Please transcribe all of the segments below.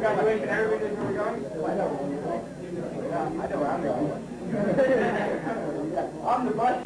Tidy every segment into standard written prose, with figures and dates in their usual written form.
graduation, everybody knows where we're going? I know. Yeah, I know where I'm going. I'm the bus.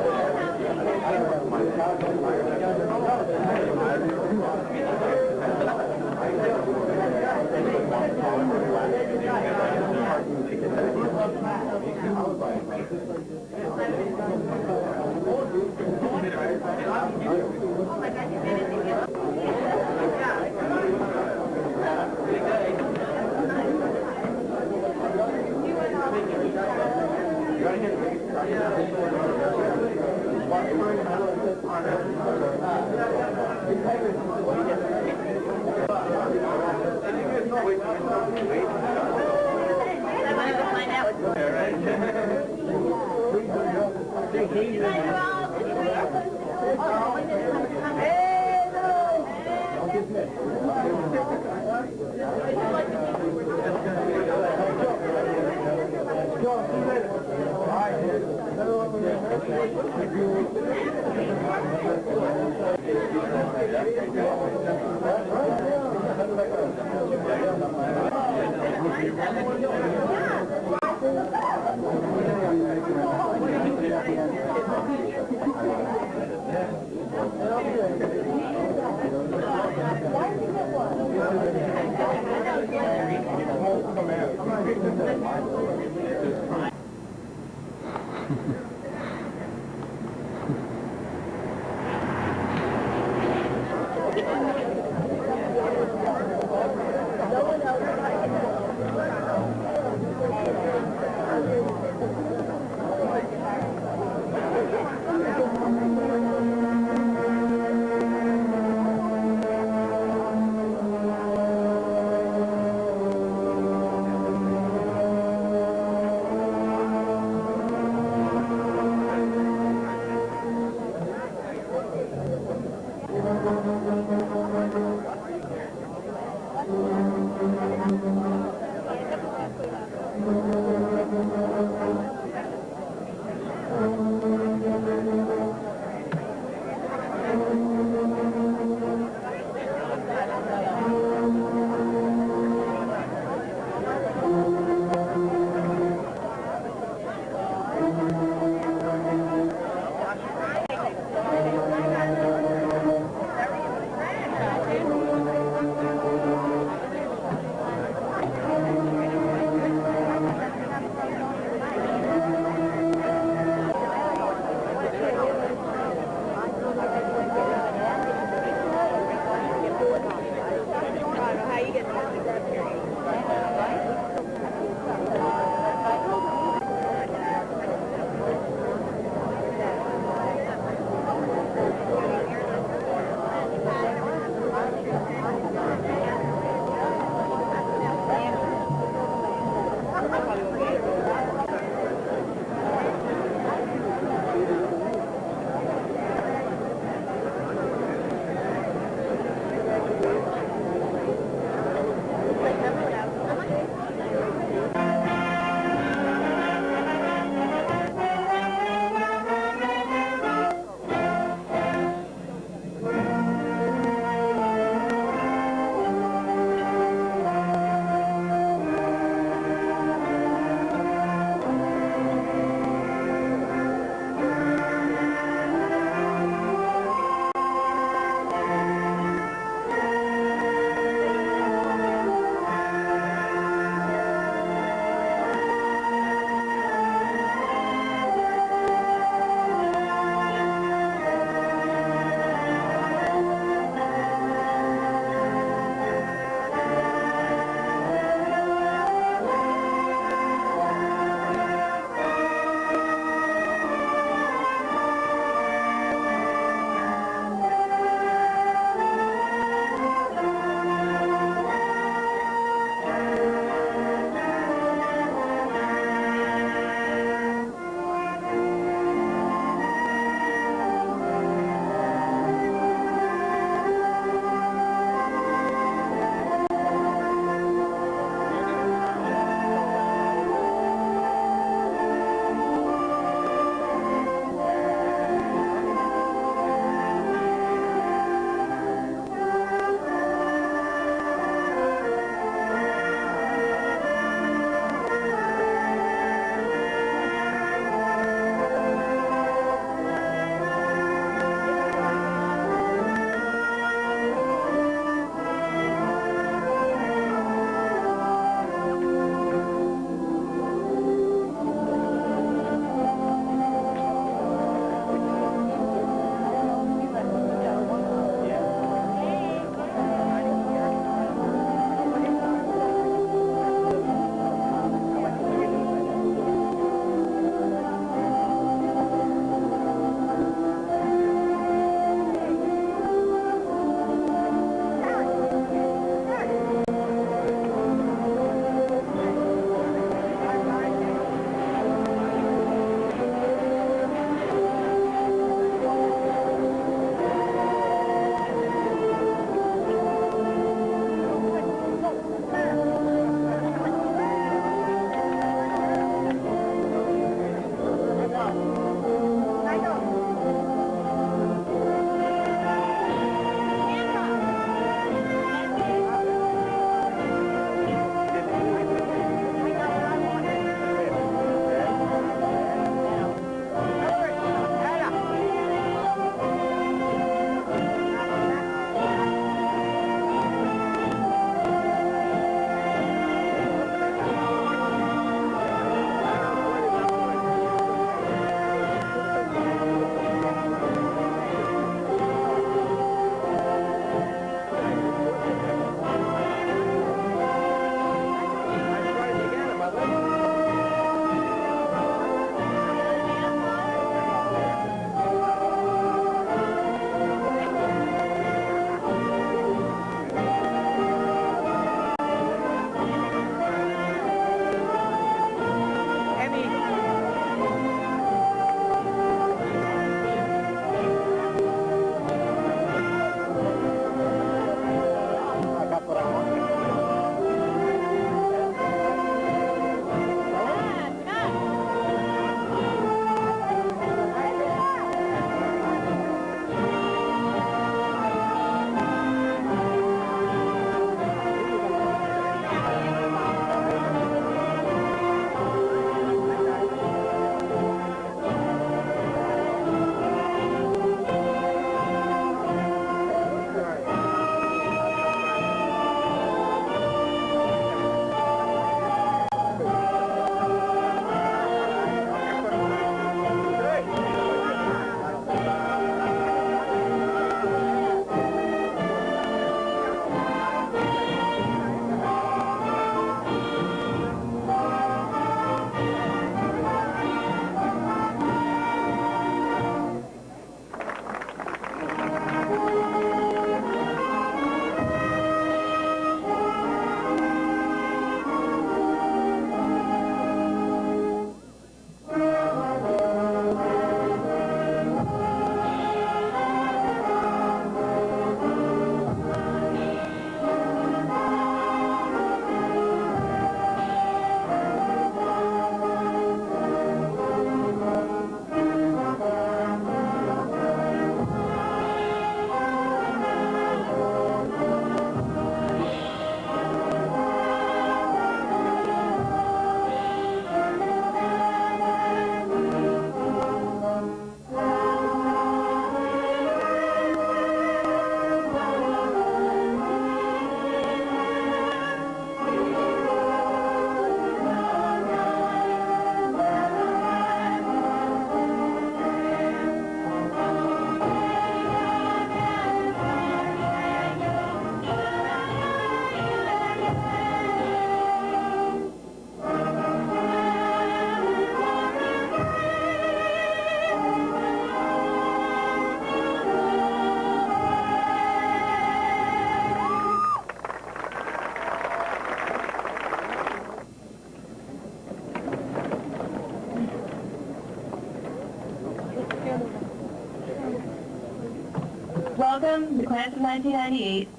Welcome, the class of 1998,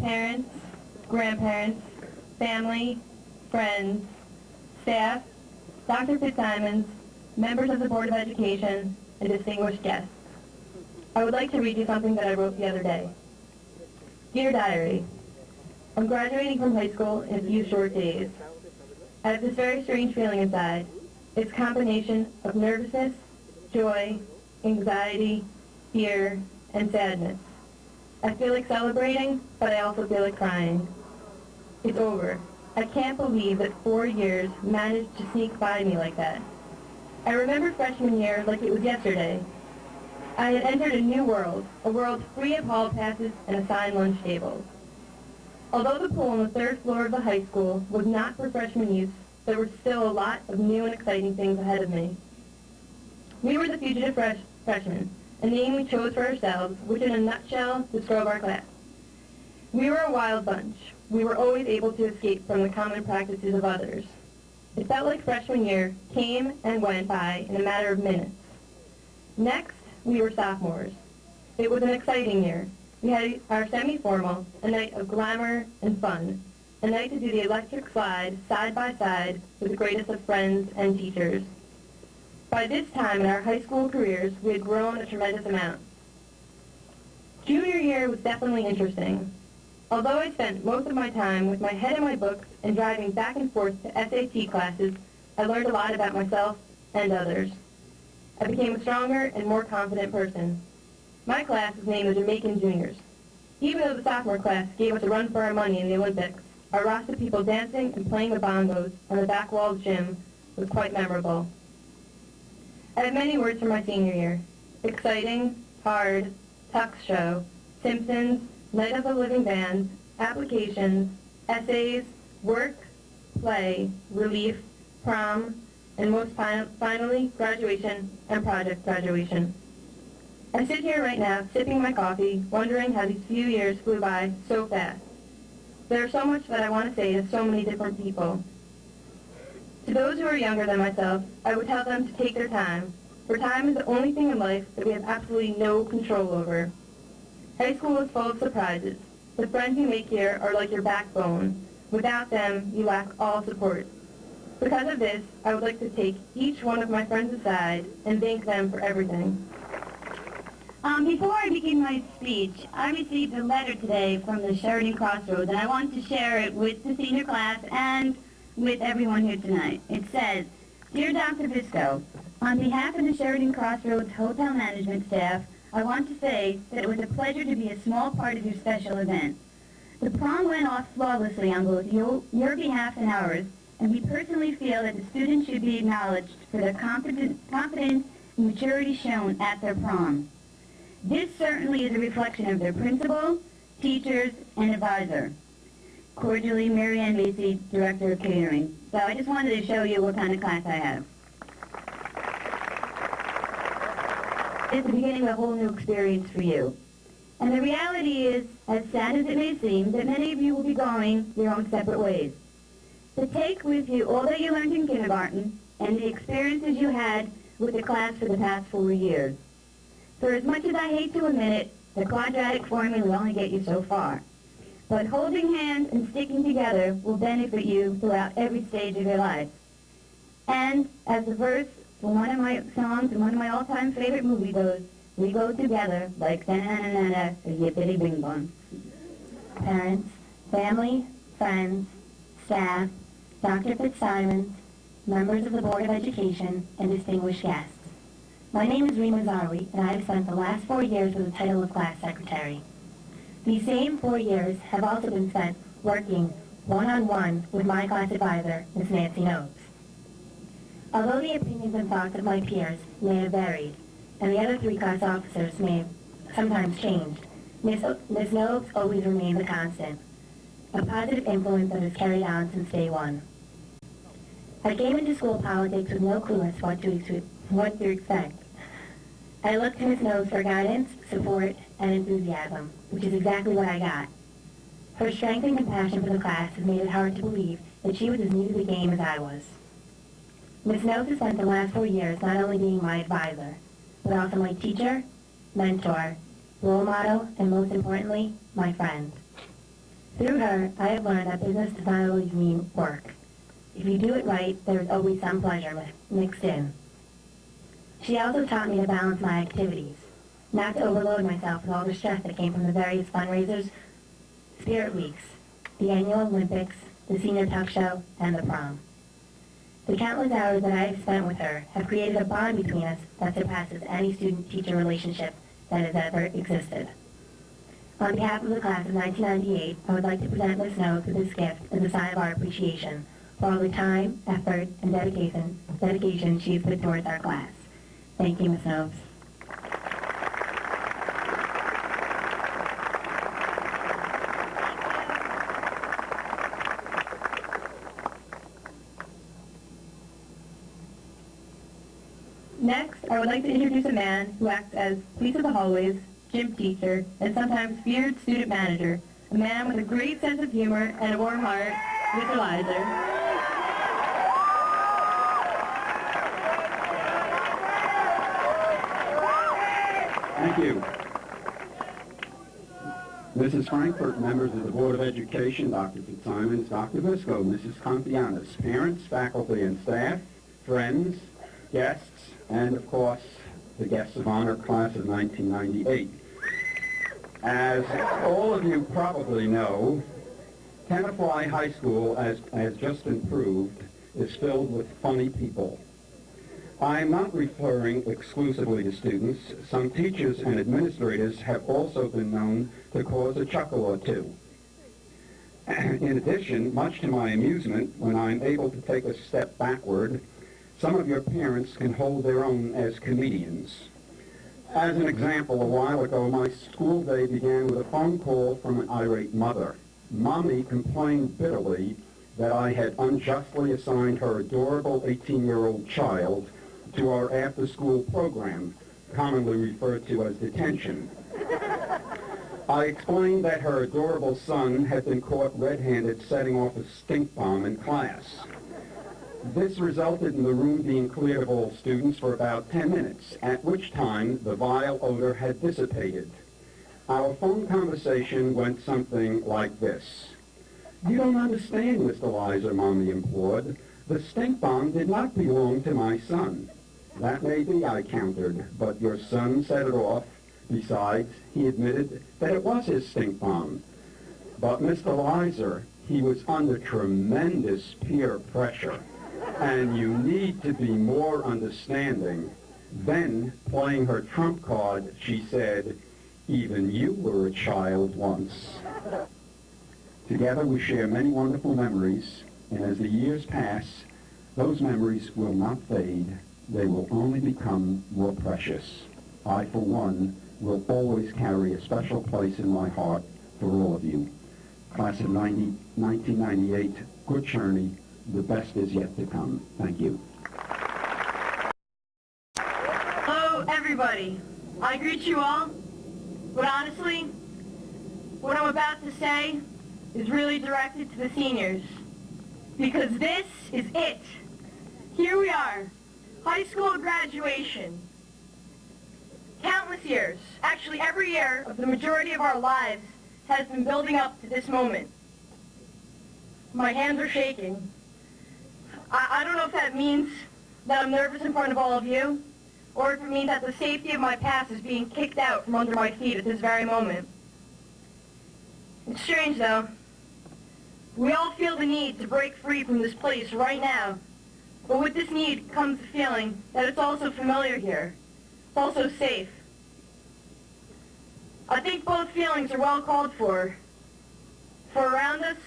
parents, grandparents, family, friends, staff, Dr. Fitzsimons, members of the Board of Education, and distinguished guests. I would like to read you something that I wrote the other day. Dear Diary, I'm graduating from high school in a few short days. I have this very strange feeling inside. It's a combination of nervousness, joy, anxiety, fear, and sadness. I feel like celebrating, but I also feel like crying. It's over. I can't believe that 4 years managed to sneak by me like that. I remember freshman year like it was yesterday. I had entered a new world, a world free of hall passes and assigned lunch tables. Although the pool on the 3rd floor of the high school was not for freshman use, there were still a lot of new and exciting things ahead of me. We were the fugitive freshmen, a name we chose for ourselves, which in a nutshell described our class. We were a wild bunch. We were always able to escape from the common practices of others. It felt like freshman year came and went by in a matter of minutes. Next, we were sophomores. It was an exciting year. We had our semi-formal, a night of glamour and fun, a night to do the electric slide side by side with the greatest of friends and teachers. By this time in our high school careers, we had grown a tremendous amount. Junior year was definitely interesting. Although I spent most of my time with my head in my books and driving back and forth to SAT classes, I learned a lot about myself and others. I became a stronger and more confident person. My class was named the Jamaican Juniors. Even though the sophomore class gave us a run for our money in the Olympics, our roster of people dancing and playing the bongos on the back wall of gym was quite memorable. I have many words for my senior year. Exciting, hard, tux show, Simpsons, Night of the Living Bands, applications, essays, work, play, relief, prom, and most finally, graduation and project graduation. I sit here right now, sipping my coffee, wondering how these few years flew by so fast. There's so much that I want to say to so many different people. To those who are younger than myself, I would tell them to take their time, for time is the only thing in life that we have absolutely no control over. High school is full of surprises. The friends you make here are like your backbone. Without them, you lack all support. Because of this, I would like to take each one of my friends aside and thank them for everything. Before I begin my speech, I received a letter today from the Sheridan Crossroads, and I want to share it with the senior class and with everyone here tonight. It says, Dear Dr. Visco, on behalf of the Sheridan Crossroads Hotel Management staff, I want to say that it was a pleasure to be a small part of your special event. The prom went off flawlessly on both your behalf and ours, and we personally feel that the students should be acknowledged for their confidence and maturity shown at their prom. This certainly is a reflection of their principal, teachers, and advisor. Cordially, Mary Ann Macy, Director of Catering. So I just wanted to show you what kind of class I have. It's the beginning of a whole new experience for you. And the reality is, as sad as it may seem, that many of you will be going your own separate ways. But take with you all that you learned in kindergarten and the experiences you had with the class for the past 4 years. For as much as I hate to admit it, the quadratic formula will only get you so far. But holding hands and sticking together will benefit you throughout every stage of your life. And as the verse from one of my songs and one of my all-time favorite movies goes, we go together like na-na-na-na, yippity-bing-bong. Parents, family, friends, staff, Dr. Fitzsimons, members of the Board of Education, and distinguished guests. My name is Rima Zarwi, and I have spent the last 4 years with the title of class secretary. These same 4 years have also been spent working one-on-one with my class advisor, Ms. Nancy Nobes. Although the opinions and thoughts of my peers may have varied, and the other 3 class officers may have sometimes changed, Ms. Nobes always remained the constant, a positive influence that has carried on since day one. I came into school politics with no clue as to what to expect. I looked to Ms. Nobes for guidance, support, and enthusiasm, which is exactly what I got. Her strength and compassion for the class has made it hard to believe that she was as new to the game as I was. Ms. Nobes has spent the last 4 years not only being my advisor, but also my teacher, mentor, role model, and most importantly, my friend. Through her, I have learned that business does not always mean work. If you do it right, there is always some pleasure mixed in. She also taught me to balance my activities, not to overload myself with all the stress that came from the various fundraisers, spirit weeks, the annual Olympics, the senior tuck show, and the prom. The countless hours that I have spent with her have created a bond between us that surpasses any student-teacher relationship that has ever existed. On behalf of the class of 1998, I would like to present Ms. Snopes with this gift as a sign of our appreciation for all the time, effort, and dedication she has put towards our class. Thank you, Ms. Snopes. Next, I would like to introduce a man who acts as police of the hallways, gym teacher, and sometimes feared student manager, a man with a great sense of humor and a warm heart, Mr. Lizer. Thank you. Mrs. Frankfurt, members of the Board of Education, Dr. Fitzsimons, Dr. Visco, Mrs. Confianis, parents, faculty, and staff, friends, guests, and, of course, the guests of honor, class of 1998. As all of you probably know, Tenafly High School, as just been proved, is filled with funny people. I am not referring exclusively to students. Some teachers and administrators have also been known to cause a chuckle or two. In addition, much to my amusement, when I'm able to take a step backward, some of your parents can hold their own as comedians. As an example, a while ago, my school day began with a phone call from an irate mother. Mommy complained bitterly that I had unjustly assigned her adorable 18-year-old child to our after-school program, commonly referred to as detention. I explained that her adorable son had been caught red-handed setting off a stink bomb in class. This resulted in the room being cleared of all students for about 10 minutes, at which time the vile odor had dissipated. Our phone conversation went something like this. "You don't understand, Mr. Lizer," Mommy implored. "The stink bomb did not belong to my son." "That may be," I countered, "but your son set it off. Besides, he admitted that it was his stink bomb." "But, Mr. Lizer, he was under tremendous peer pressure, and you need to be more understanding." Then, playing her trump card, she said, "Even you were a child once." Together we share many wonderful memories, and as the years pass, those memories will not fade. They will only become more precious. I, for one, will always carry a special place in my heart for all of you. Class of 1998, good journey. The best is yet to come. Thank you. Hello, everybody. I greet you all, but honestly, what I'm about to say is really directed to the seniors, because this is it. Here we are, high school graduation. Countless years, actually every year of the majority of our lives has been building up to this moment. My hands are shaking. I don't know if that means that I'm nervous in front of all of you, or if it means that the safety of my past is being kicked out from under my feet at this very moment. It's strange, though. We all feel the need to break free from this place right now, but with this need comes the feeling that it's also familiar here. It's also safe. I think both feelings are well called for around us,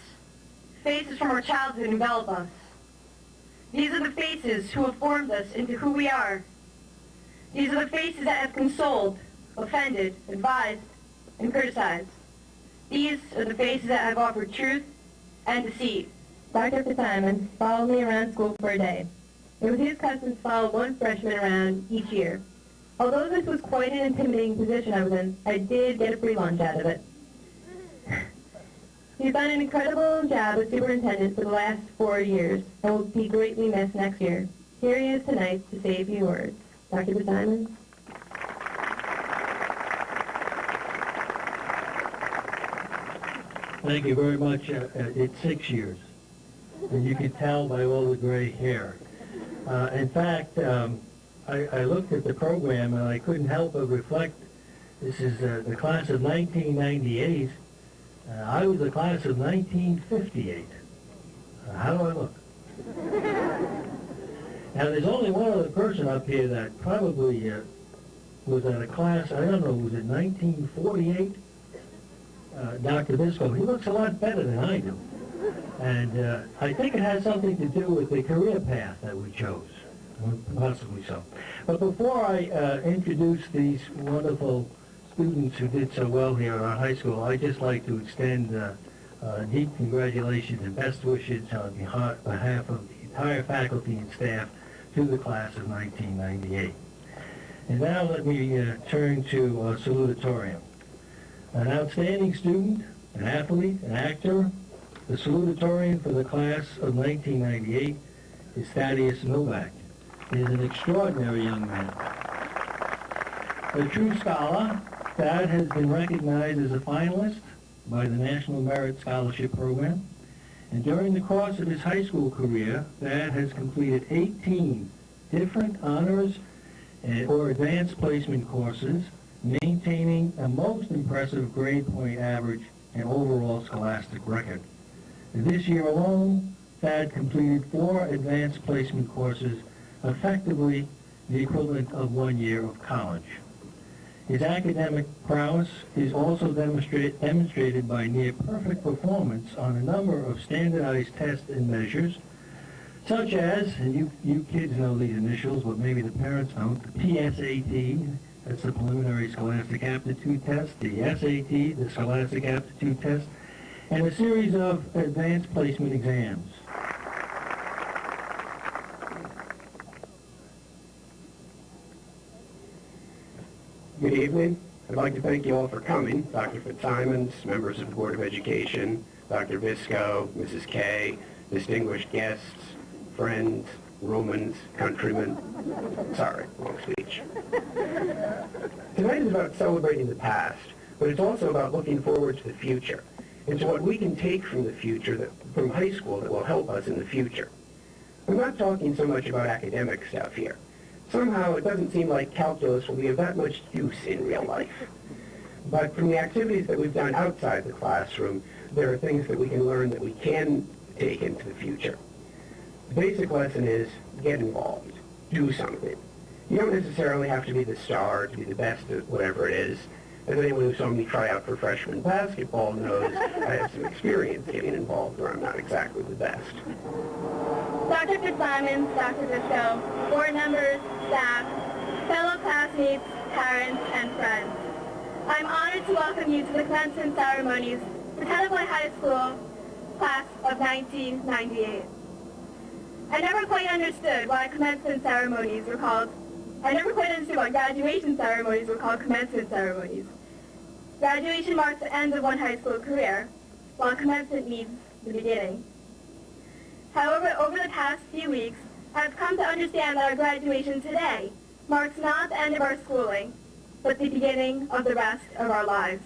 faces from our childhood envelop us. These are the faces who have formed us into who we are. These are the faces that have consoled, offended, advised, and criticized. These are the faces that have offered truth and deceit. Dr. Fitzsimons followed me around school for a day. It was his custom to follow one freshman around each year. Although this was quite an intimidating position I was in, I did get a free lunch out of it. He's done an incredible job as superintendent for the last 4 years and will be greatly missed next year. Here he is tonight to say a few words. Dr. Fitzsimons. Thank you very much. It's 6 years, and you can tell by all the gray hair. In fact, I looked at the program and I couldn't help but reflect. This is the class of 1998. I was the class of 1958. How do I look? Now, there's only one other person up here that probably was at a class, I don't know, was it 1948? Dr. Visco. He looks a lot better than I do. And I think it has something to do with the career path that we chose. Possibly so. But before I introduce these wonderful students who did so well here at our high school, I'd just like to extend deep congratulations and best wishes on behalf of the entire faculty and staff to the class of 1998. And now let me turn to salutatorium. An outstanding student, an athlete, an actor, the salutatorian for the class of 1998 is Thaddeus Novak. He is an extraordinary young man. A true scholar, Thad has been recognized as a finalist by the National Merit Scholarship Program. And during the course of his high school career, Thad has completed 18 different honors or advanced placement courses, maintaining a most impressive grade point average and overall scholastic record. This year alone, Thad completed 4 advanced placement courses, effectively the equivalent of 1 year of college. His academic prowess is also demonstrated by near-perfect performance on a number of standardized tests and measures, such as, and you kids know these initials, but maybe the parents don't, the PSAT, that's the Preliminary Scholastic Aptitude Test, the SAT, the Scholastic Aptitude Test, and a series of advanced placement exams. Good evening. I'd like to thank you all for coming. Dr. Fitzsimons, members of the Board of Education, Dr. Visco, Mrs. Kay, distinguished guests, friends, Romans, countrymen. Sorry, wrong speech. Tonight is about celebrating the past, but it's also about looking forward to the future. It's what we can take from the future, from high school, that will help us in the future. I'm not talking so much about academic stuff here. Somehow it doesn't seem like calculus will be of that much use in real life. But from the activities that we've done outside the classroom, there are things that we can learn that we can take into the future. The basic lesson is get involved. Do something. You don't necessarily have to be the star, to be the best at whatever it is. As anyone who saw me try out for freshman basketball knows, I have some experience getting involved where I'm not exactly the best. Dr. Fitzsimons, Dr. Visco, board members, staff, fellow classmates, parents, and friends. I'm honored to welcome you to the commencement ceremonies for Tenafly High School, class of 1998. I never quite understood why commencement ceremonies were called, I never quite understood why graduation ceremonies were called commencement ceremonies. Graduation marks the end of one high school career, while commencement means the beginning. However, over the past few weeks, I've come to understand that our graduation today marks not the end of our schooling, but the beginning of the rest of our lives.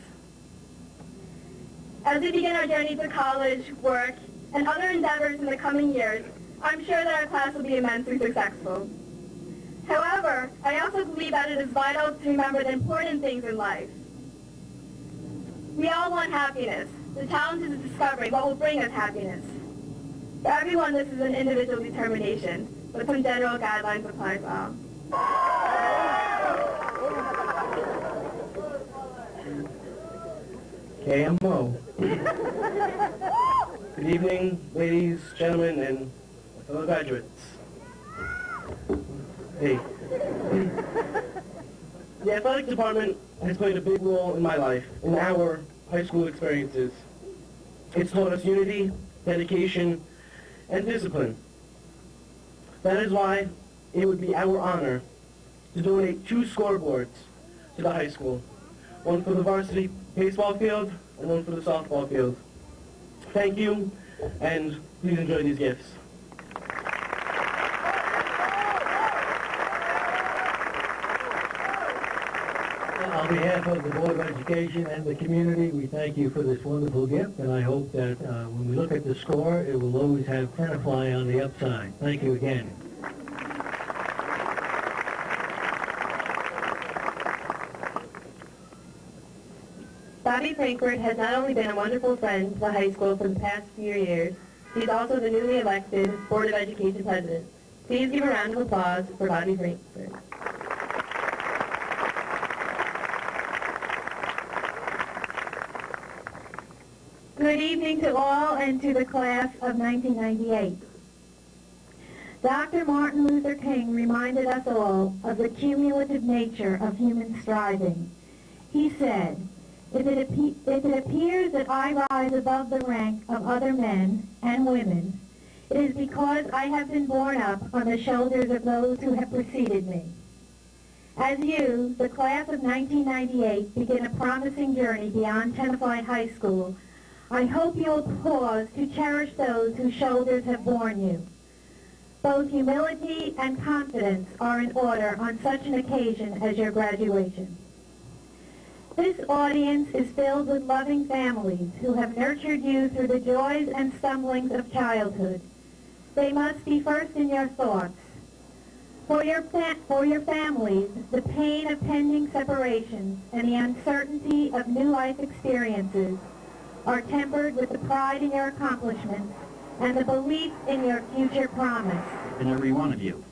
As we begin our journey to college, work, and other endeavors in the coming years, I'm sure that our class will be immensely successful. However, I also believe that it is vital to remember the important things in life. We all want happiness. The challenge is discovering what will bring us happiness. For everyone, this is an individual determination, but some general guidelines apply as well. KMO. Good evening, ladies, gentlemen, and fellow graduates. Hey. The athletic department has played a big role in my life, in our high school experiences. It's taught us unity, dedication, and discipline. That is why it would be our honor to donate 2 scoreboards to the high school. One for the varsity baseball field and one for the softball field. Thank you, and please enjoy these gifts. On behalf of the Board of Education and the community, we thank you for this wonderful gift, and I hope that when we look at the score, it will always have Tenafly on the upside. Thank you again. Bobby Frankfurt has not only been a wonderful friend to the high school for the past few years, he's also the newly elected Board of Education President. Please give a round of applause for Bobby Frankfurt. Good evening to all and to the class of 1998. Dr. Martin Luther King reminded us all of the cumulative nature of human striving. He said, if it appears that I rise above the rank of other men and women, it is because I have been borne up on the shoulders of those who have preceded me. As you, the class of 1998, begin a promising journey beyond Tenafly High School, I hope you'll pause to cherish those whose shoulders have borne you. Both humility and confidence are in order on such an occasion as your graduation. This audience is filled with loving families who have nurtured you through the joys and stumblings of childhood. They must be first in your thoughts. For your families, the pain of pending separations and the uncertainty of new life experiences are tempered with the pride in your accomplishments and the belief in your future promise. And every one of you,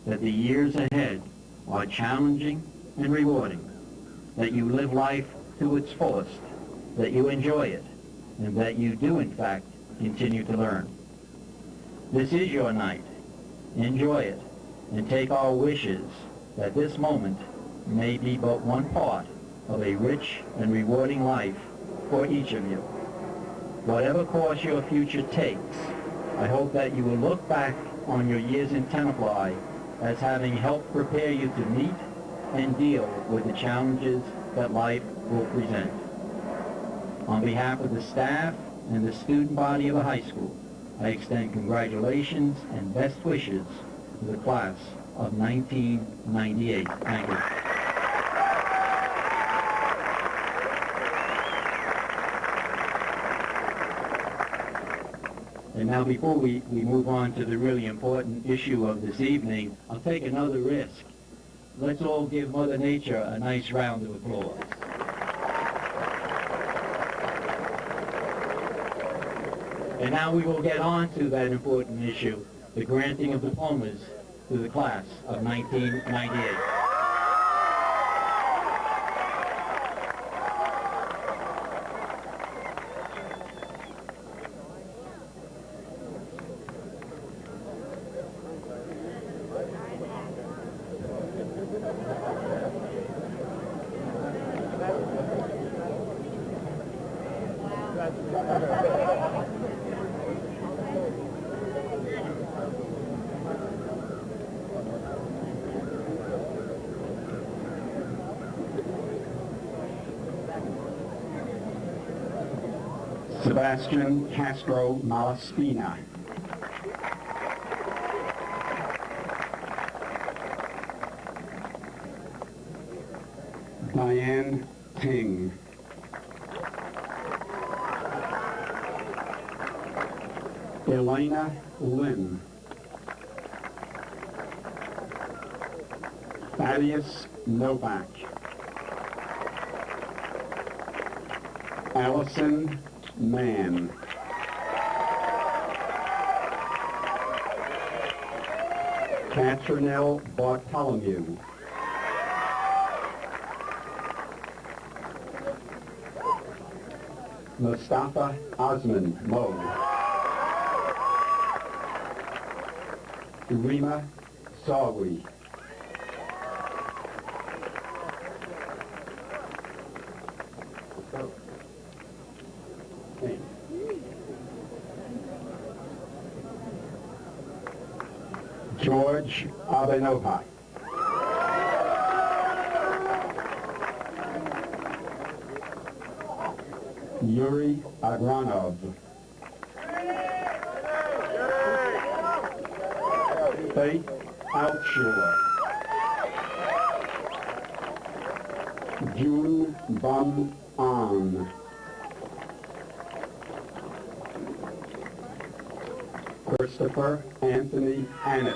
that the years ahead are challenging and rewarding, that you live life to its fullest, that you enjoy it, and that you do, in fact, continue to learn. This is your night. Enjoy it, and take our wishes that this moment may be but one part of a rich and rewarding life for each of you. Whatever course your future takes, I hope that you will look back on your years in Tenafly as having helped prepare you to meet and deal with the challenges that life will present. On behalf of the staff and the student body of the high school, I extend congratulations and best wishes to the class of 1998. Thank you. And now before we move on to the really important issue of this evening, I'll take another risk. Let's all give Mother Nature a nice round of applause. And now we will get on to that important issue, the granting of diplomas to the class of 1998. Sebastian Castro Malaspina. Diane Ting. Elena Lynn. Thaddeus Novak. Allison Mann. Catrinelle Bartholomew. Mustafa Osman Mo. Rima Sawi. George Abenova. Yuri Agranov. Faith Altshore. June Bum An. Christopher Anthony Annis.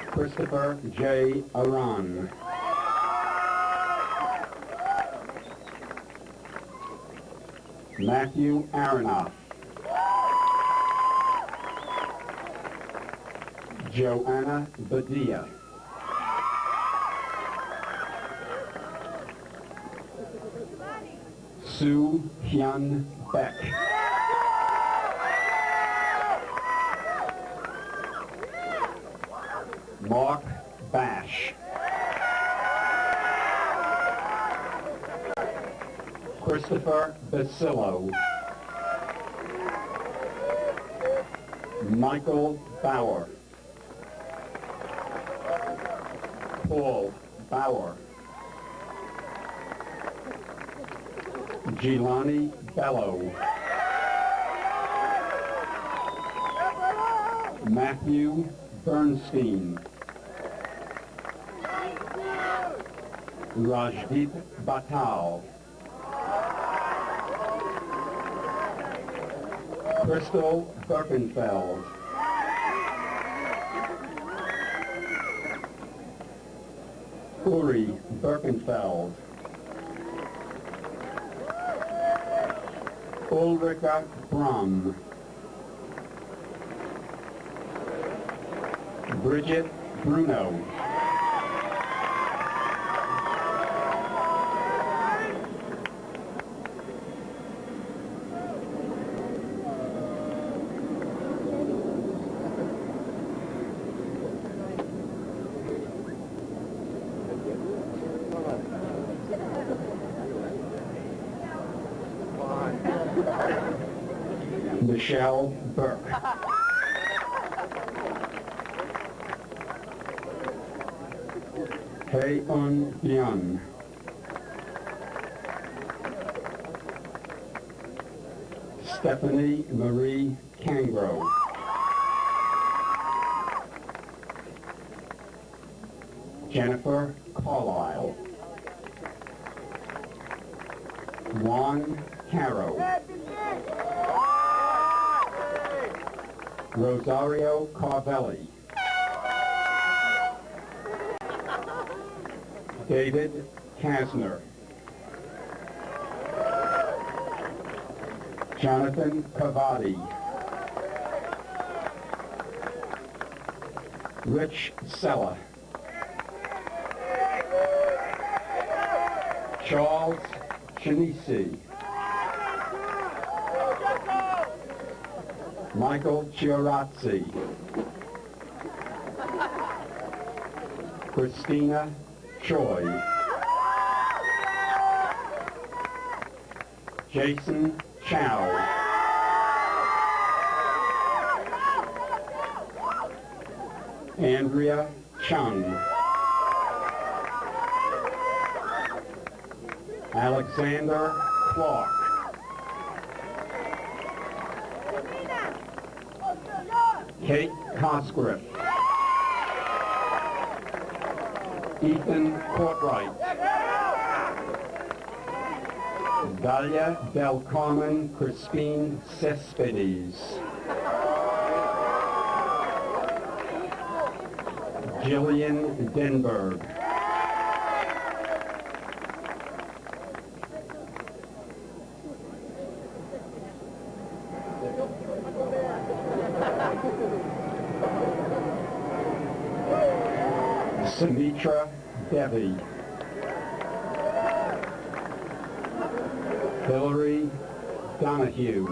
Christopher J. Aran. Matthew Aronoff. Joanna Badia. Sue Hyun Beck. Mark Bash. Christopher Basillo. Michael Bauer. Paul Bauer. Jelani Bello. Matthew Bernstein. Rajdeep Batal. Crystal Birkenfeld. Uri Birkenfeld. Ulrika Brum. Bridget Bruno. Michelle Burke. Hae-un Byun. Stephanie Marie Cangro. Jennifer Carlisle. Juan Caro. Rosario Carvelli. David Kasner. Jonathan Cavati. Rich Sella. Charles Chinisi. Michael Chiorazzi. Christina Choi. Jason Chow. Andrea Chung. Alexander Clark. Kate Cosgriff. Ethan Courtright. Dalia Del Carmen Crispine Cespedes. Jillian Denberg. Sumitra Devi. Hillary Donahue.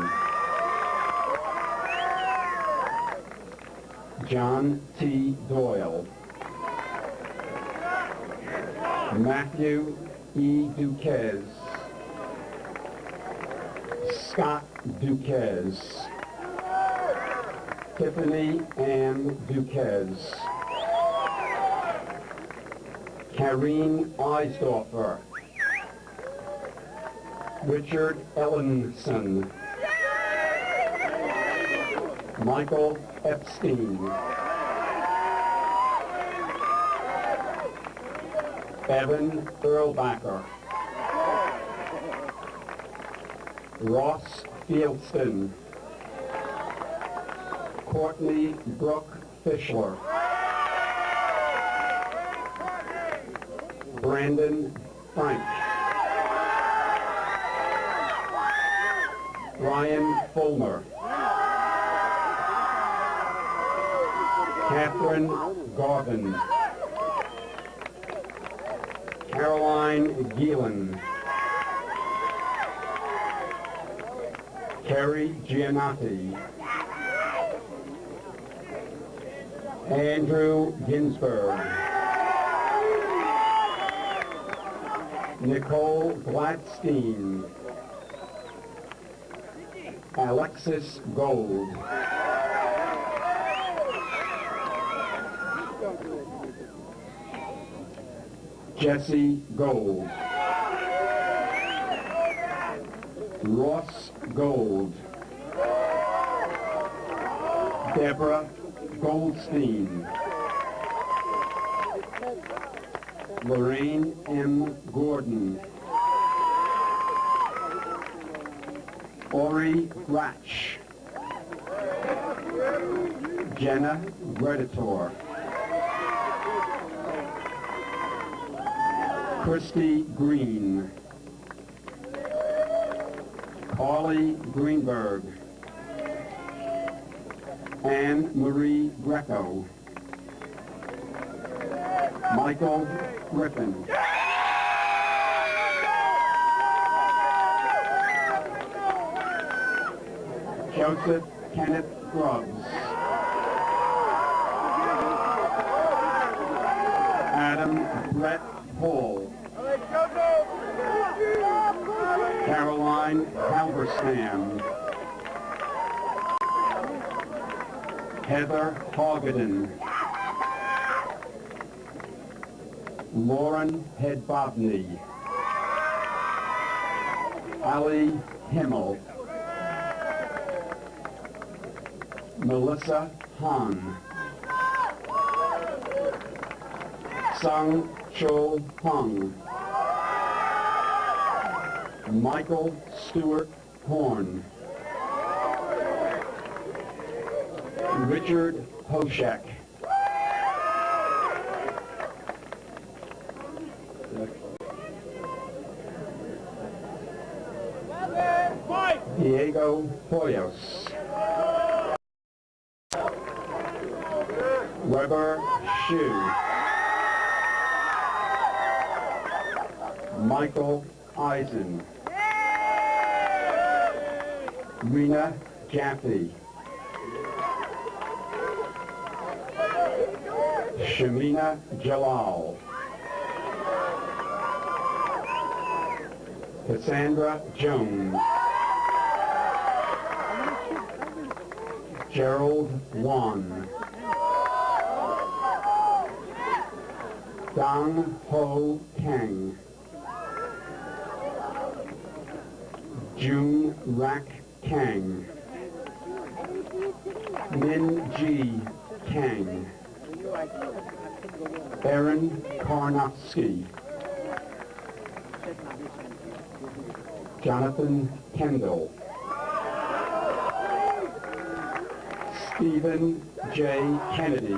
John T. Doyle. Matthew E. Duquez. Scott Duquez. Tiffany Ann Duquez. Karine Eisdorfer. Richard Ellenson. Michael Epstein. Evan Earlbacker, Ross Fieldston, Courtney Brooke Fischler, Brandon Frank, Ryan Fulmer, Catherine Garvin, Caroline Geelan, Kerry Giannotti, Andrew Ginsberg, Nicole Gladstein, Alexis Gold, Jesse Gold, Ross Gold, Deborah Goldstein, Lorraine M. Gordon, Ori Ratch, Jenna Greditor, Christy Green, Carly Greenberg, Anne Marie Greco, Michael Griffin, Joseph Kenneth Grubbs, Adam Brett Paul, Caroline Halberstam, Heather Hoggaden, Lauren Hedbobney, Ali Himmel, Melissa Han, Sung Chul Hung, Michael Stewart Horn, Richard Hoshek, Diego Hoyos, Weber Shu, Michael Eisen, Rena Jaffe, Shamina Jalal, Cassandra Jones, Gerald Wan, Dong Ho Kang, June Rak Kang, Min Ji Kang, Aaron Karnofsky, Jonathan Kendall, Stephen J. Kennedy,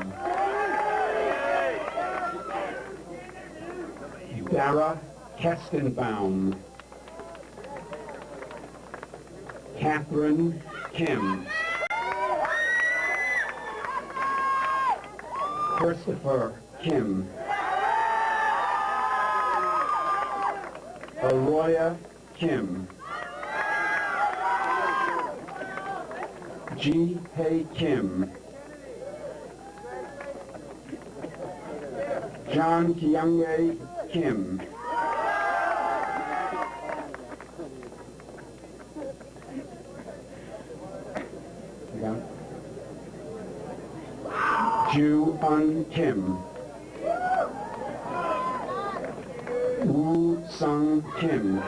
Dara Kestenbaum, Catherine Kim, Christopher Kim, Aroya Kim, Ji Hei Kim, John Kyungye Kim, Ju Un Kim, Woo Sung Kim,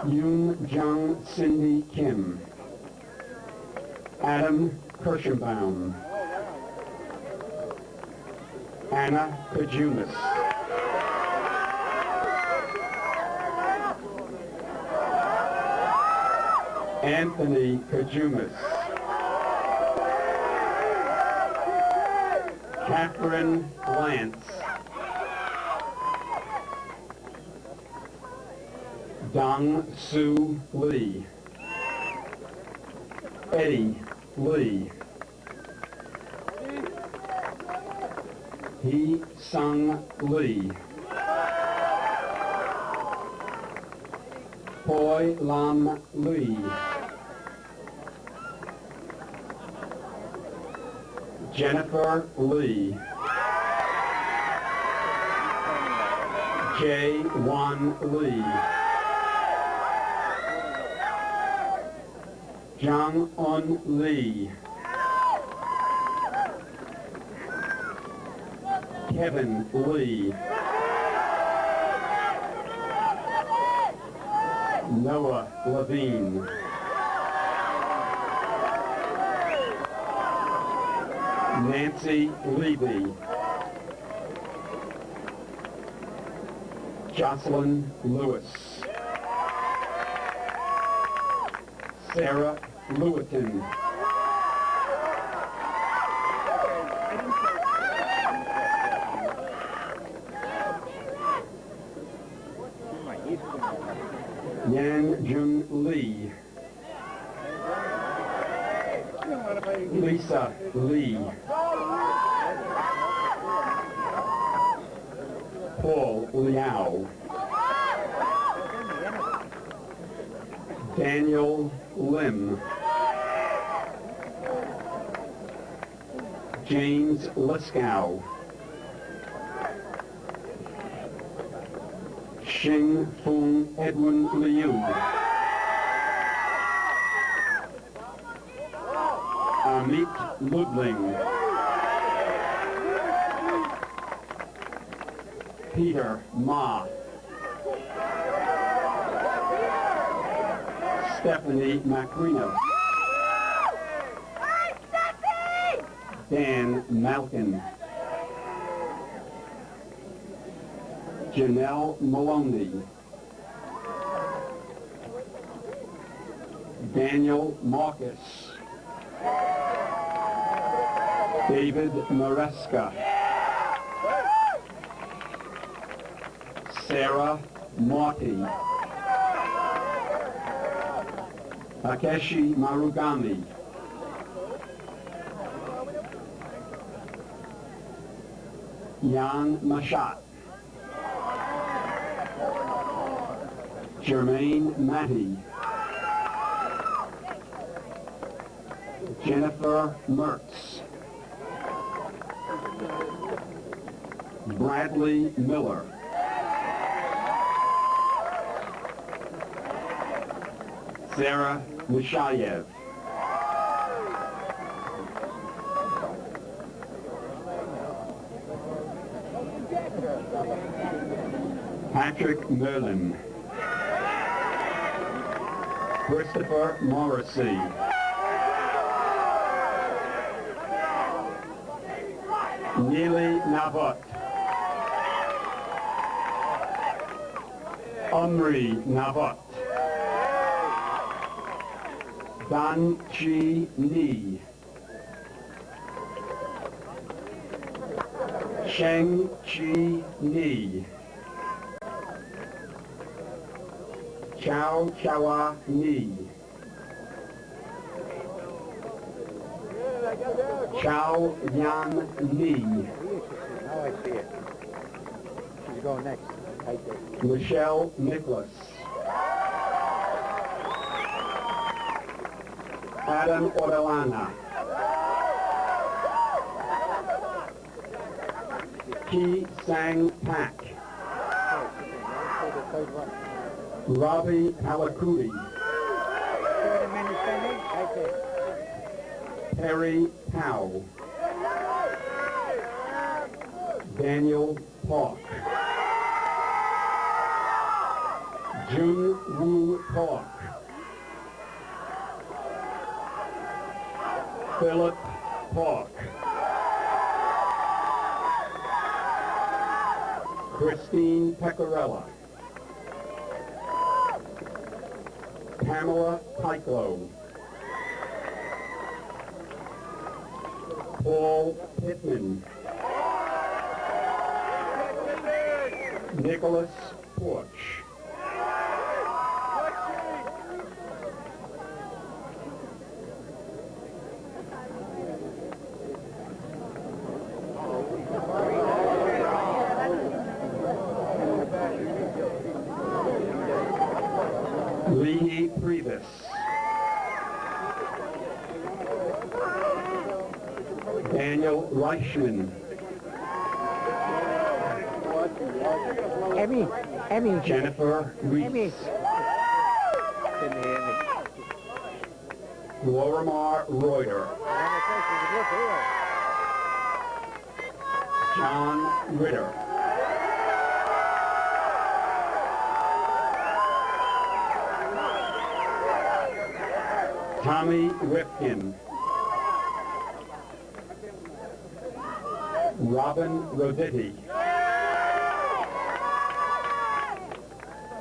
Yoon Jung Cindy Kim, Adam Kirschenbaum, Anna Kajumas. Anthony Kajumas. Catherine Lance. Dong Soo Lee. Eddie Lee. Hee Sung Lee. Hoi Lam Lee. Jennifer Lee. Jae Won Lee. Jung Un Lee. Kevin Lee. Noah Levine. Nancy Levy. Jocelyn Lewis. Sarah Lewitton. Yan Jun Lee. Lisa Lee. Paul Liao. Daniel Lim. James Liskow. Shing Fung Edwin Liu. Amit Ludling. Peter Ma. Stephanie Macrino. Dan Malkin. Janelle Maloney. Daniel Marcus. David Maresca. Sarah Marty. Takeshi Marugami. Jan Mashat. Jermaine Matty. Jennifer Mertz. Bradley Miller. Sarah Mishayev. Patrick Merlin. Christopher Morrissey. Neely Navot. Omri Navot. Dan Chi Ni. Sheng Chi Ni. Chao Chawa Ni. Chao Yan Ni. Now I see it. You go next. Right there. Michelle Nicholas. Adam Orellana. Ki Sang Pak. Ravi Alakuti. Perry Powell. Daniel Park. Jun Woo Park. Philip Park. Christine Pecorella, Pamela Pyklow, Paul Pittman, Nicholas Porch, Lee Previs, Daniel Reichman, Emmy. Jennifer Reese, Lorimar Reuter, John Ritter, Tommy Rifkin, Robin Roditti,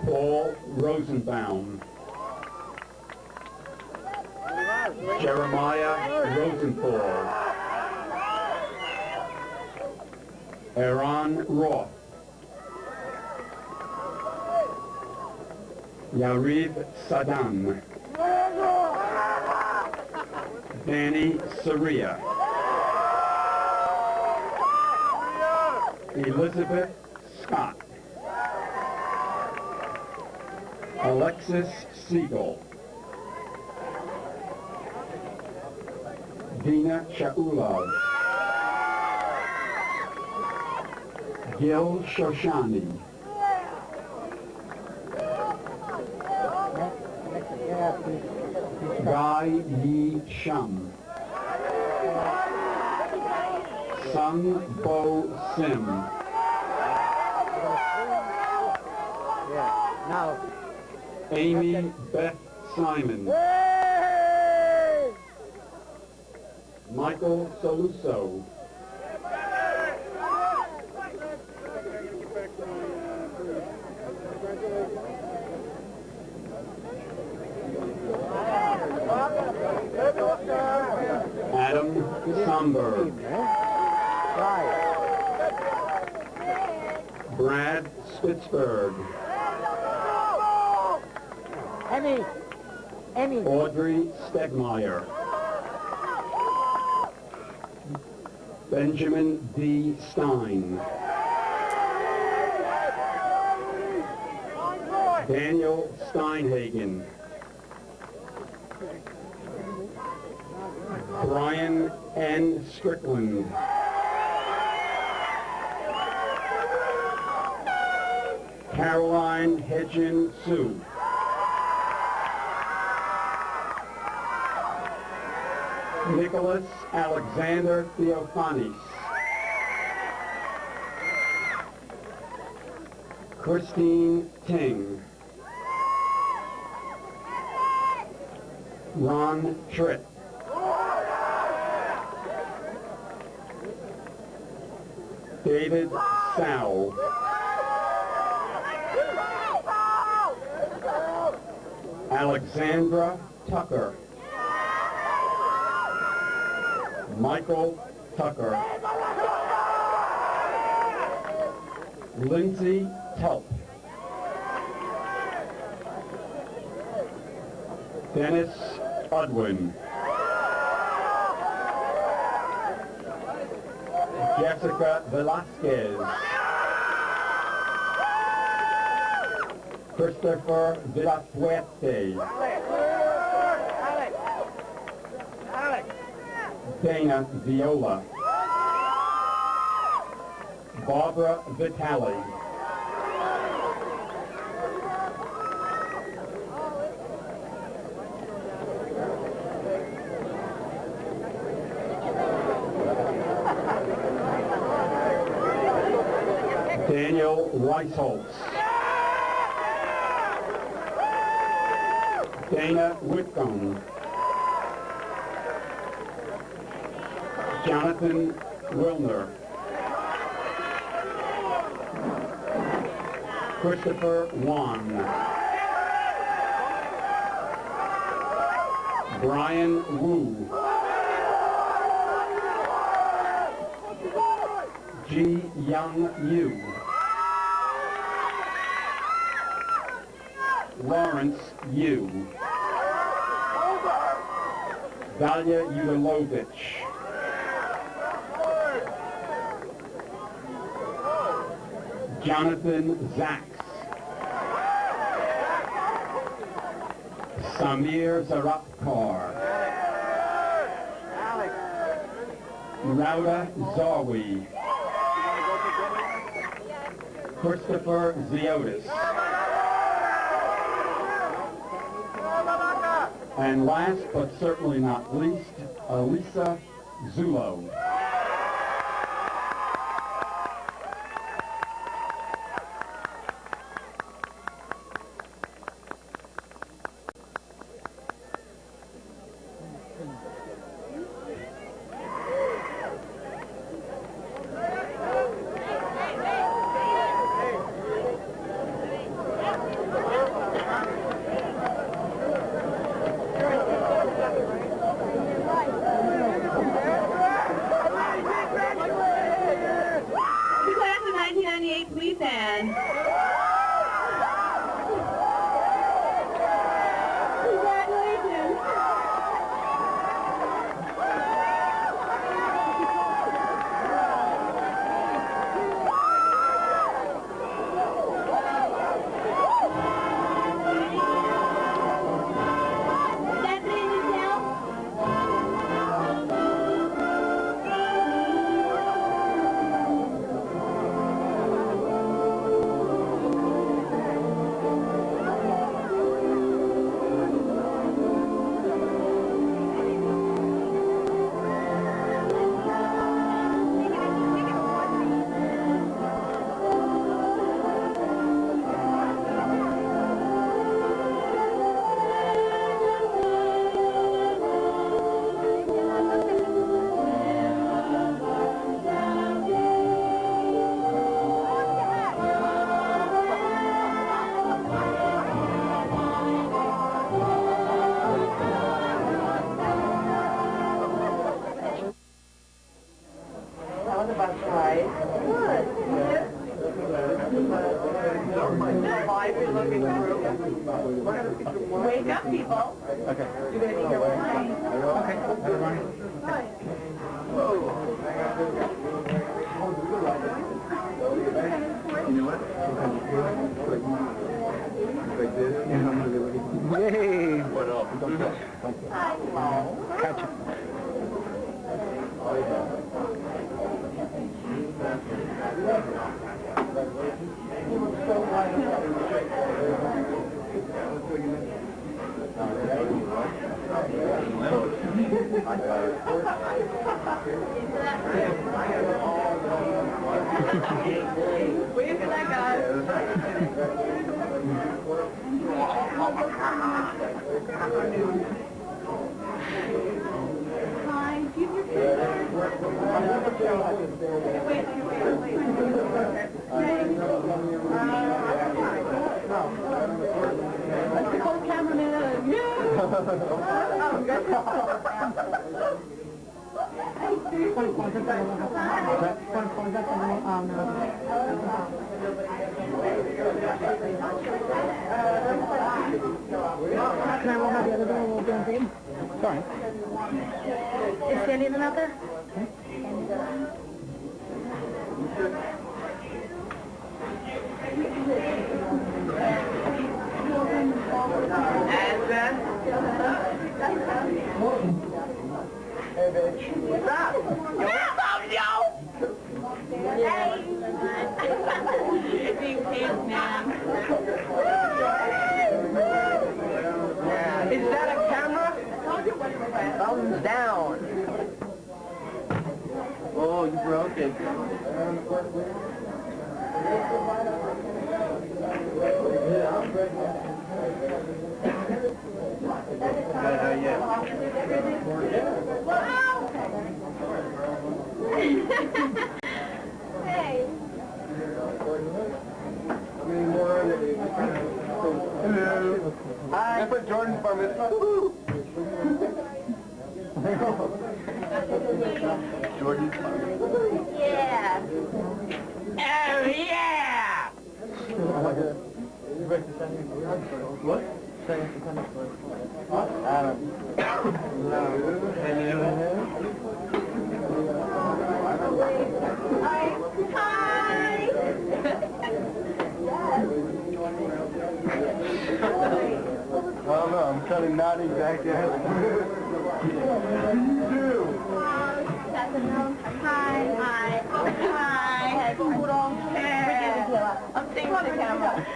Paul Rosenbaum, Jeremiah Rosenthal, Aaron Roth, Yariv Saddam, Danny Saria, Elizabeth Scott, Alexis Siegel, Dina Shaulov, Gil Shoshani, Guy Yi Shum, Sung Bo Sim, Amy Beth Simon, Michael Soluso, Adam Somberg, Brad Spitzberg, Audrey Stegmeyer, Benjamin D. Stein, Daniel Steinhagen, Brian N. Strickland, Caroline Hedgen Sue, Nicholas Alexander Theophanis, Christine Ting, Ron Tritt, David Sow, Alexandra Tucker, Michael Tucker, Lindsay Tulp, Dennis Udwin, Jessica Velasquez, Christopher de la Fuente, Dana Viola, Barbara Vitale, Daniel Weisholtz, Dana Whitcomb, Jonathan Wilner, Christopher Wan. Brian Wu. Ji Young Yu. Lawrence Yu. Dalia Udolovich. Jonathan Zaks. Samir Zarapkar. Rauda Zawi. Christopher Ziotis. And last but certainly not least, Elisa Zulo. Please stand. Congratulations. Wake up, people. Okay. You're going to be here all night. Okay, everybody. You know what? Yay! What else? Catch it. Wave for that guy. Hi, do you have your That's the cold cameraman. Can I roll out the other door a little bit? Sorry. Is Sandy even out there? Hey, bitch. What's up? Is that a camera? Thumbs down. Oh, you broke it. Hey. How many more minute. Jordan. Yeah. Oh, yeah! What? Adam. Hi. I don't know, I'm kind of not exactly. Hi. I'm thinking the camera.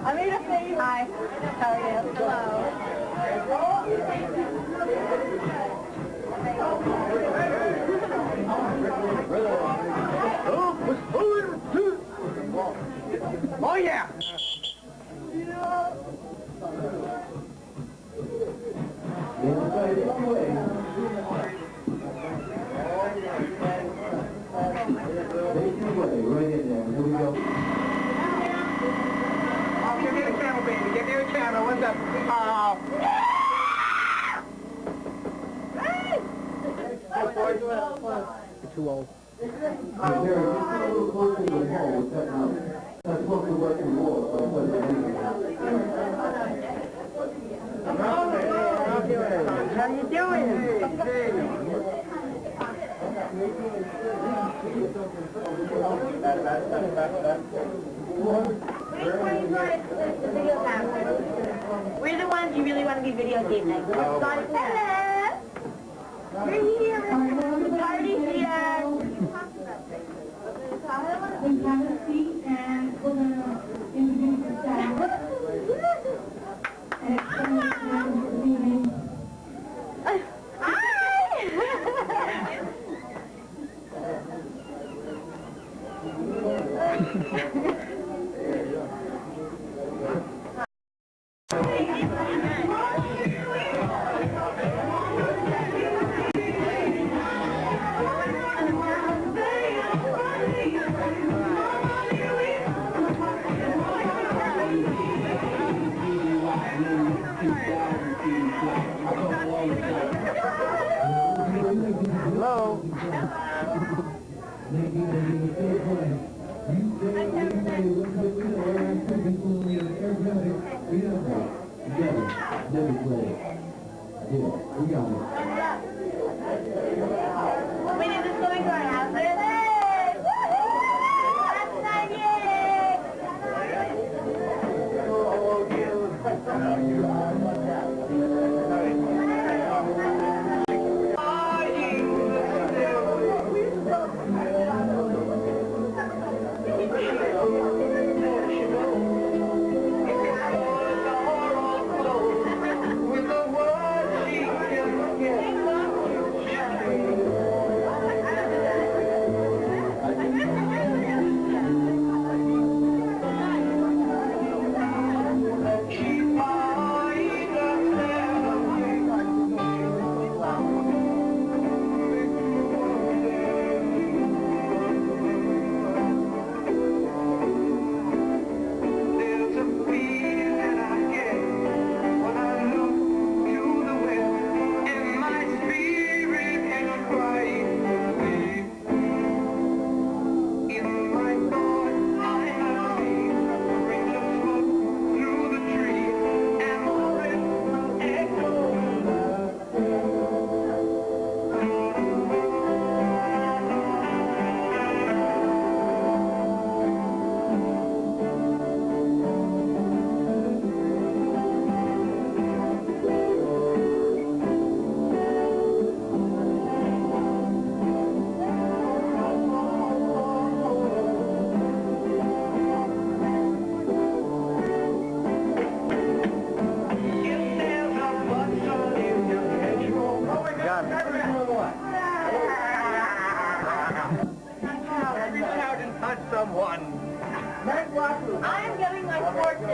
I made a face. Hi. How are you? Hello. Oh yeah! Give me the camera, baby. Give me the camera. What's up? You're too old. How you doing? We're the ones you really want to be videotaped next. Hello. We're here. The party's here. Then have a seat and we're going to introduce the staff. And explain what happens for the evening.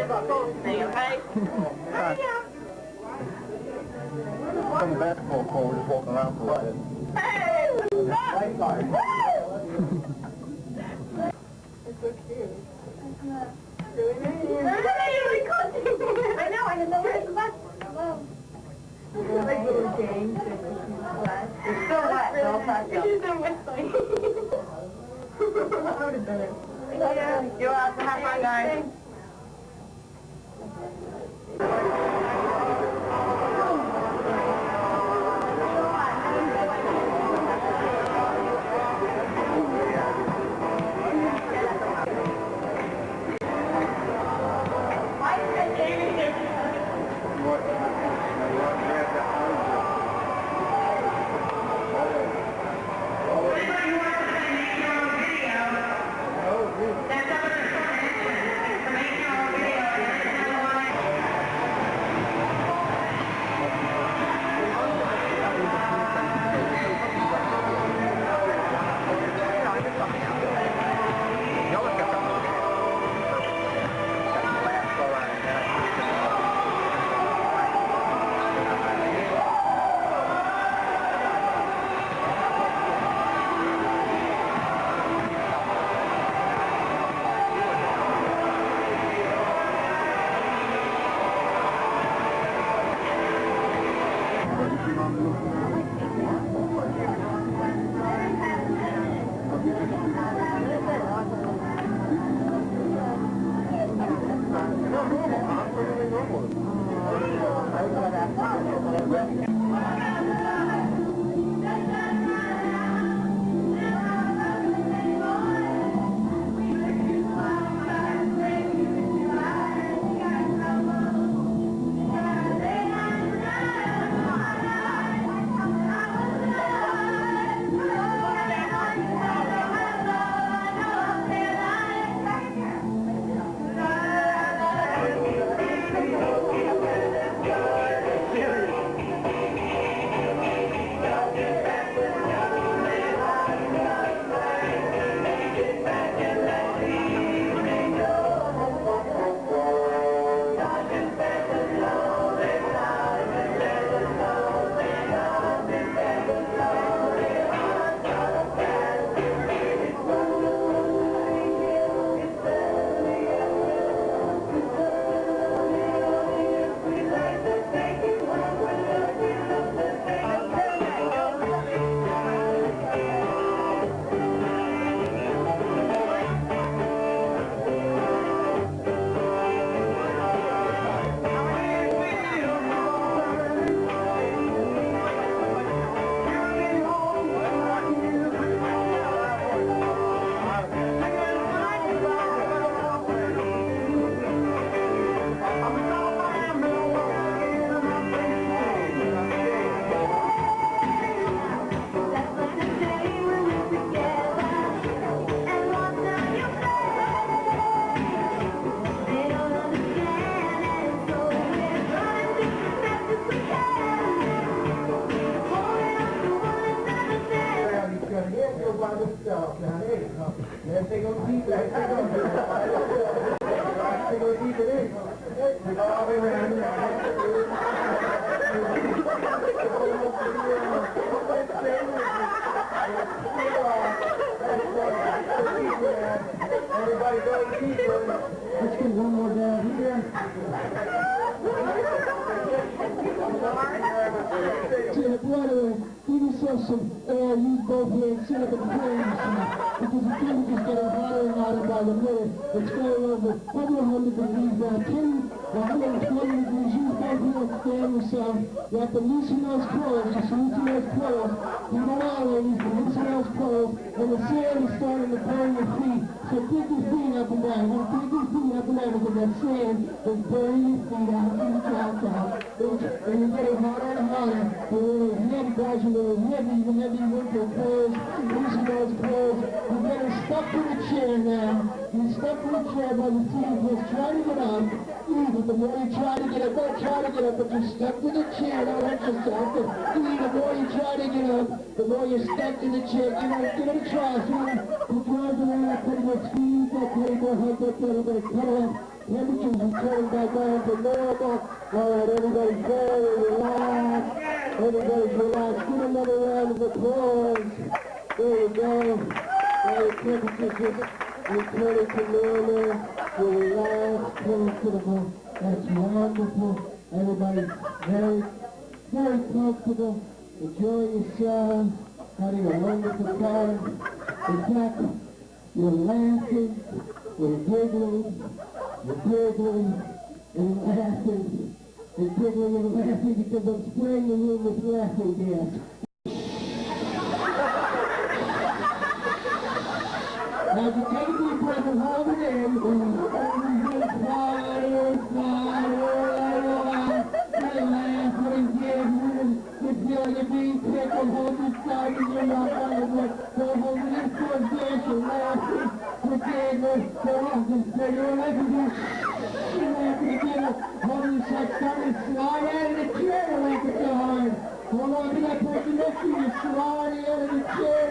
is our coach thing, okay? Hurry up. On the basketball court, we're just walking around for a bit. Hey, stop. Lifeguard. It's so cute. Really nice. I know, I didn't know where the bus was. Like little games. It's still wet, don't touch it. It's still wet. I would have done it. Yeah, you're out to have fun, guys. Everybody go deeper. Let's get one more down here. Tina, brother, give yourself some air, use both hands, sit up and play because the things is getting hotter and hotter by the minute. It's going over 100 degrees now. 120 degrees, use both hands, stand yourself. You have to loosen those clothes, just loosen those clothes. You go out, ladies, loosen those clothes, and the sand is starting to burn your feet. So pick your feet up and down. You pick your feet up and down because that sand is burning your feet out and your calves out. And you're getting hotter and hotter. You're really heavy, guys, you're really heavy, even heavy winter clothes. Loosen those clothes. You're getting stuck in the chair now. You're stuck in the chair by the feet. Just try to get up. But the more you try to get up, don't try to get up, but you're stuck in the chair. Don't hurt yourself. The more you try to get up, the more you're stuck in the chair. Give it a try. Put your arms around that pedal, squeeze that pedal, hold that pedal, pedal up. Temperatures returning back down to normal. All right, everybody's very relaxed. Everybody's relaxed. Give another round of applause. There you go. All the temperatures just returning to normal. You're relaxed, comfortable. That's wonderful. Everybody's very, very comfortable. Enjoying yourselves. Having a wonderful time. In fact, you're laughing. You're giggling. You're giggling and laughing. You're giggling and laughing because I'm spraying the room with laughing gas. Now, if you take a deep breath and hold it in, you feel like you're being tickled, hold your side and you're not on the wood. Don't hold it in for a dance, you're laughing, you're giggling, you're laughing, you're laughing, you're laughing again, hold your side, start to slide out of the chair, you're laughing so hard. Hold on to that person next to you, you're sliding out of the chair,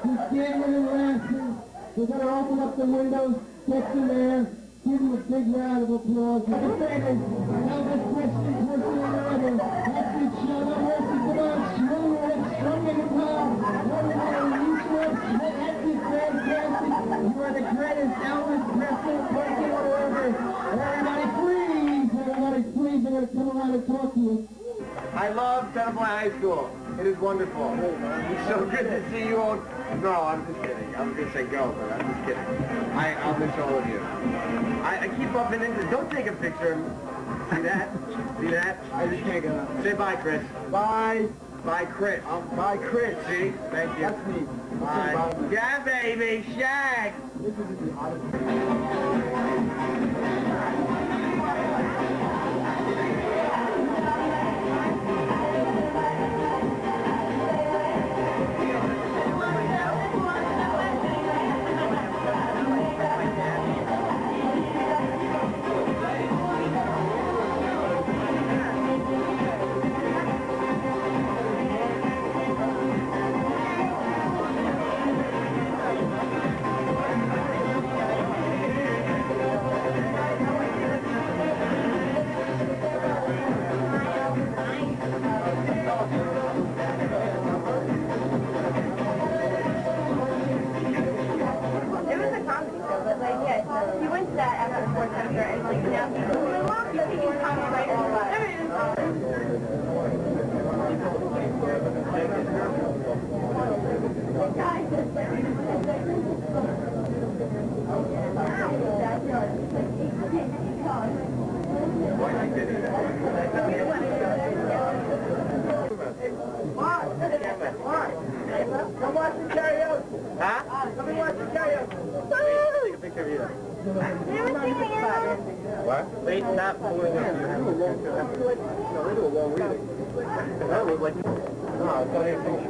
you're giggling and laughing. We're going to open up the windows, get some air, give them a big round of applause. We're going to say this, Elvis Presley, person in the river, that's each other, mercy, come on, strong lips, strong in the power, everybody, each lips, that's it, fantastic, you are the greatest Elvis Presley person on the river. Everybody please, I'm going to come around and talk to you. I love Tenafly High School. It is wonderful. It's so good to see you all. No, I'm just kidding. I was going to say go, but I'm just kidding. I'll miss all of you. I keep bumping into... Don't take a picture. See that? See that? I just can't go. Say bye, Chris. Bye. Bye, Chris. Bye, Chris. See? Thank you. That's me. Bye. Yeah, baby. Shaq. He went to that after the sports center, and like now he's Come watch the karaoke. Huh? Come and watch the karaoke. Take a picture of you. What? Wait, stop pulling up. They do a long reading. That was like... No, it's not anything.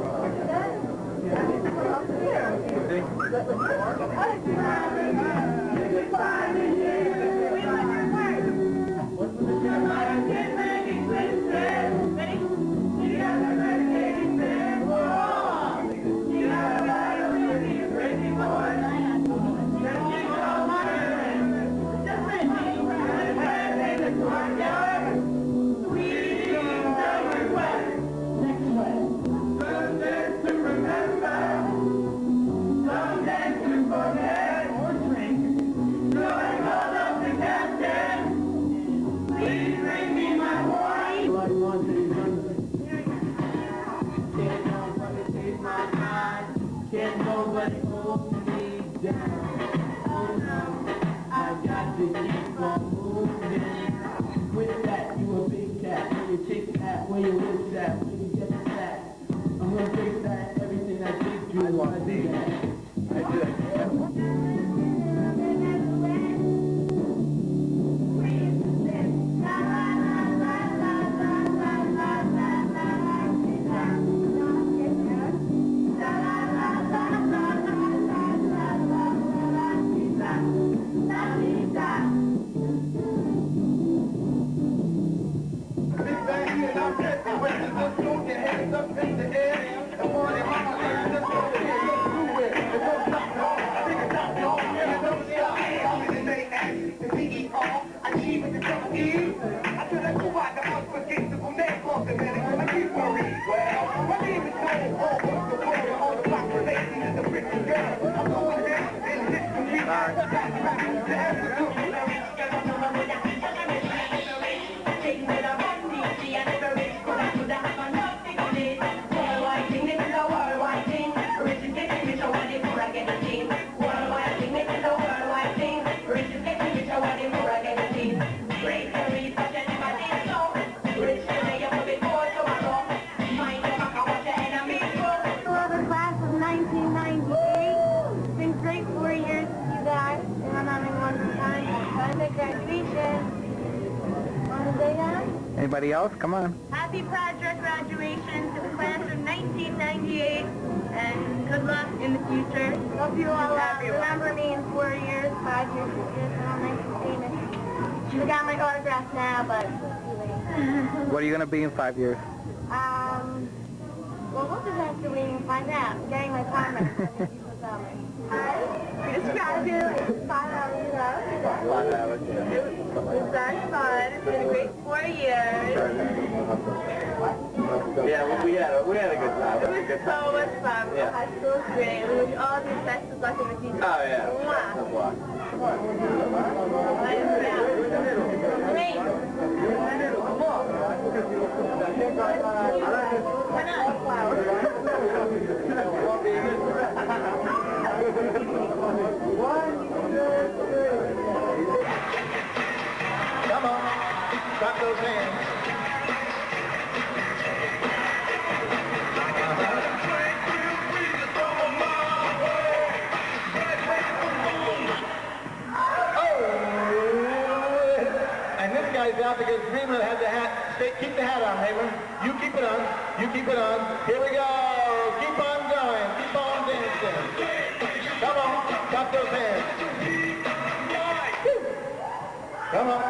Can't nobody hold me down. Oh no, I got to keep on moving. With that, you a big cat. Where you take that, where you live that, where you get that. I'm gonna take that, everything I think you wanna do that. I do that. Anybody else? Come on. Happy project graduation to the class of 1998, and good luck in the future. Hope you all remember me in 4 years, 5 years, 6 years, and I'll make you famous. Should have got my autograph now, but it's too late. What are you going to be in 5 years? Well, we'll just have to wait and find out. I'm getting my karma. We just graduated 5 hours ago. 5 hours, yeah. It was very fun. It's been a great 4 years. Yeah, we had a good time. It was so much fun. Yeah. High school was great. We wish all of you the best of luck in the future. Oh, yeah. Mwah. Great. Come on. Clap those hands. Out because Raymond had the hat. Keep the hat on, Raymond. You keep it on. You keep it on. Here we go. Keep on going. Keep on dancing. Come on. Clap those hands. Come on.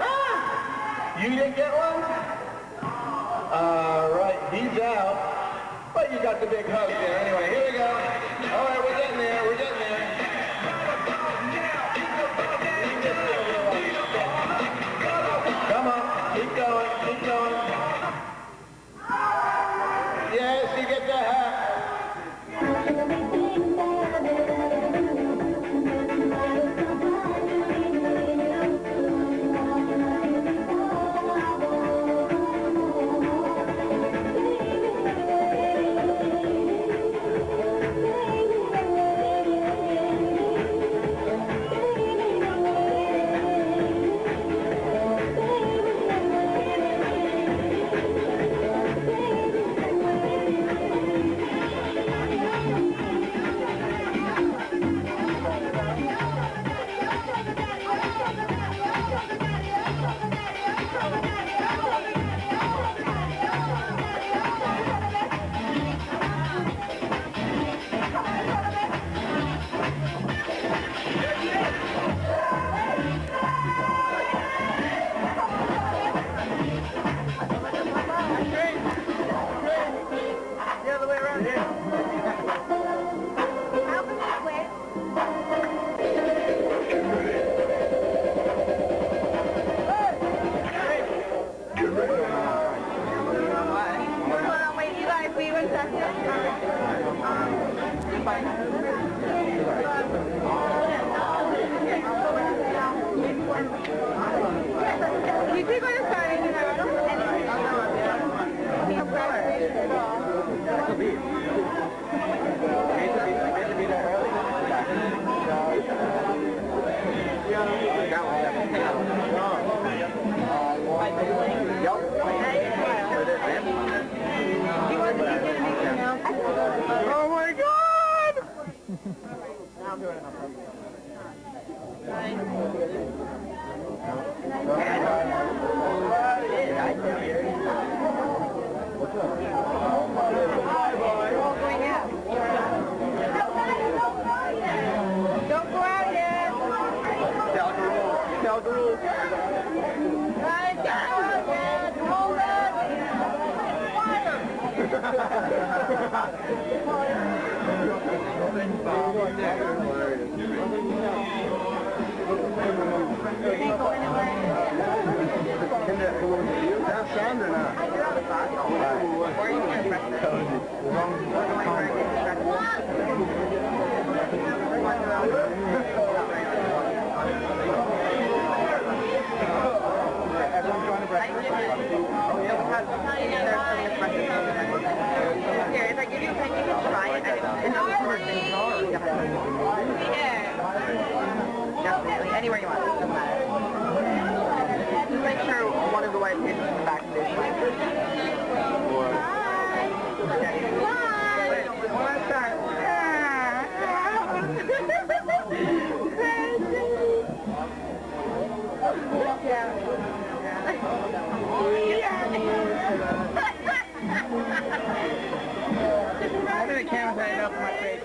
Ah! You didn't get one? All right. He's out. But you got the big hug there. Anyway, here we go. All right, we're getting there. We're getting there. Come on, keep going, keep going. Yes, you get the hat. Oh my God! Now I'm doing it. Don't go out yet. Tell the rules. Right down yet. Hold on. Fire. Have sound or not? Here, if I give you a pen, you can try it. Definitely, anywhere you want. Doesn't matter. Just make sure one of the white pieces in the back of this one. One last time. I think the camera's headed up my face.